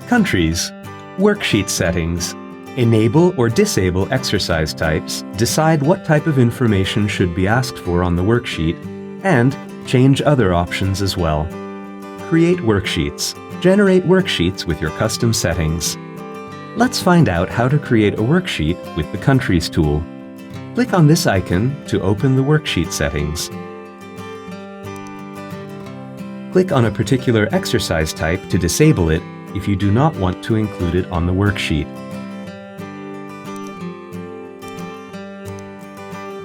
Countries. Worksheet settings. Enable or disable exercise types, decide what type of information should be asked for on the worksheet, and change other options as well. Create worksheets. Generate worksheets with your custom settings. Let's find out how to create a worksheet with the Countries tool. Click on this icon to open the worksheet settings. Click on a particular exercise type to disable it if you do not want to include it on the worksheet.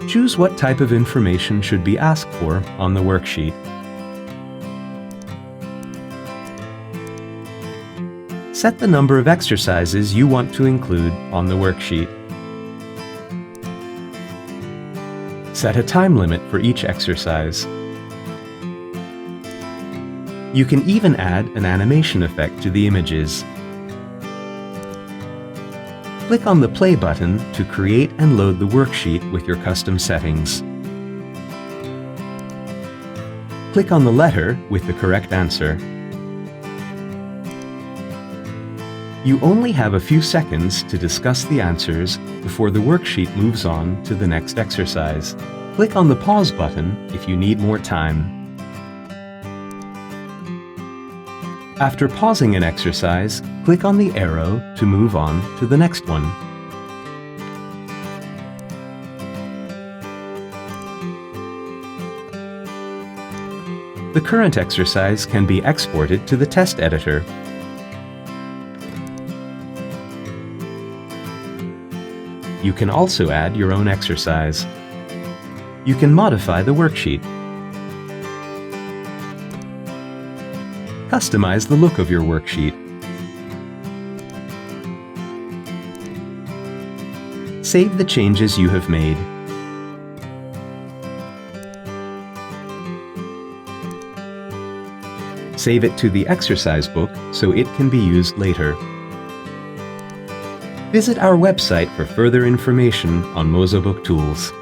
Choose what type of information should be asked for on the worksheet. Set the number of exercises you want to include on the worksheet. Set a time limit for each exercise. You can even add an animation effect to the images. Click on the play button to create and load the worksheet with your custom settings. Click on the letter with the correct answer. You only have a few seconds to discuss the answers before the worksheet moves on to the next exercise. Click on the pause button if you need more time. After pausing an exercise, click on the arrow to move on to the next one. The current exercise can be exported to the test editor. You can also add your own exercise. You can modify the worksheet. Customize the look of your worksheet. Save the changes you have made. Save it to the exercise book so it can be used later. Visit our website for further information on mozaBook tools.